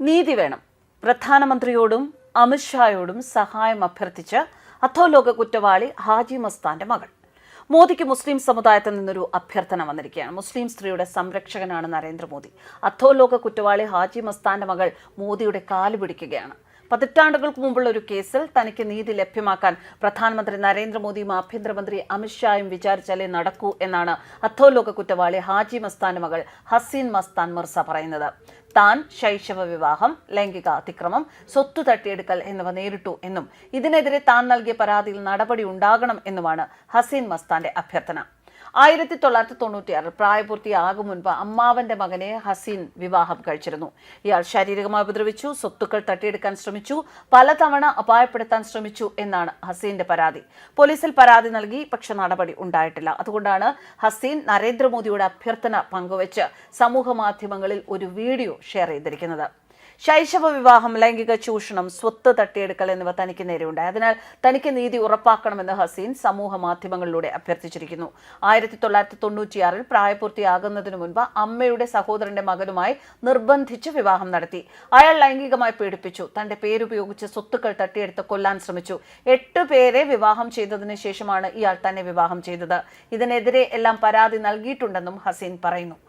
നീതി വേണം. പ്രധാനമന്ത്രിയോടും അമിത്ഷായോടും സഹായം അഭ്യർത്ഥിച്ച് അധോലോക കുറ്റവാളി ഹാജി മസ്താന്റെ മകൾ. മോദിക്ക് മുസ്ലിം സമുദായത്തിൽ നിന്നൊരു അഭ്യർത്ഥന വന്നിരിക്കുകയാണ്. മുസ്ലിം സ്ത്രീയുടെ സംരക്ഷകനാണ് നരേന്ദ്രമോദി. അധോലോക കുറ്റവാളി ഹാജി മസ്താന്റെ മകൾ മോദിയുടെ കാല് പിടിക്കുകയാണ്. പതിറ്റാണ്ടുകൾക്ക് മുമ്പുള്ള ഒരു കേസിൽ തനിക്ക് നീതി ലഭ്യമാക്കാൻ പ്രധാനമന്ത്രി നരേന്ദ്രമോദിയും ആഭ്യന്തരമന്ത്രി അമിത്ഷായും വിചാരിച്ചാലേ നടക്കൂ എന്നാണ് അധോലോക കുറ്റവാളി ഹാജി മസ്താന്റെ മകൾ ഹസീൻ മസ്താൻ മിർസ പറയുന്നത്. താൻ ശൈശവ വിവാഹം, ലൈംഗിക അതിക്രമം, സ്വത്ത് തട്ടിയെടുക്കൽ എന്നിവ നേരിട്ടു എന്നും ഇതിനെതിരെ താൻ നൽകിയ പരാതിയിൽ നടപടി ഉണ്ടാകണം എന്നുമാണ് ഹസീൻ മസ്താന്റെ അഭ്യർത്ഥന. 1996 പ്രായപൂർത്തിയാകും മുൻപ് അമ്മാവന്റെ മകനെ ഹസീൻ വിവാഹം കഴിച്ചിരുന്നു. ഇയാൾ ശാരീരികമായി ഉപദ്രവിച്ചു, സ്വത്തുക്കൾ തട്ടിയെടുക്കാൻ ശ്രമിച്ചു, പലതവണ അപായപ്പെടുത്താൻ ശ്രമിച്ചു എന്നാണ് ഹസീന്റെ പരാതി. പോലീസിൽ പരാതി നൽകി, പക്ഷെ നടപടി ഉണ്ടായിട്ടില്ല. അതുകൊണ്ടാണ് ഹസീൻ നരേന്ദ്രമോദിയുടെ അഭ്യർത്ഥന പങ്കുവച്ച് സമൂഹ മാധ്യമങ്ങളിൽ ഒരു വീഡിയോ ഷെയർ ചെയ്തിരിക്കുന്നത്. ശൈശവ വിവാഹം, ലൈംഗിക ചൂഷണം, സ്വത്ത് തട്ടിയെടുക്കൽ എന്നിവ തനിക്ക് നേരെയുണ്ടായി. അതിനാൽ തനിക്ക് നീതി ഉറപ്പാക്കണമെന്ന് ഹസീൻ സമൂഹ മാധ്യമങ്ങളിലൂടെ അഭ്യർത്ഥിച്ചിരിക്കുന്നു. 1996 പ്രായപൂർത്തിയാകുന്നതിനു മുൻപ് അമ്മയുടെ സഹോദരന്റെ മകനുമായി നിർബന്ധിച്ച് വിവാഹം നടത്തി. അയാൾ ലൈംഗികമായി പീഡിപ്പിച്ചു, തന്റെ പേരുപയോഗിച്ച് സ്വത്തുക്കൾ തട്ടിയെടുത്ത് കൊല്ലാൻ ശ്രമിച്ചു. 8 പേരെ വിവാഹം ചെയ്തതിനു ശേഷമാണ് ഇയാൾ തന്നെ വിവാഹം ചെയ്തത്. ഇതിനെതിരെ എല്ലാം പരാതി നൽകിയിട്ടുണ്ടെന്നും ഹസീൻ പറയുന്നു.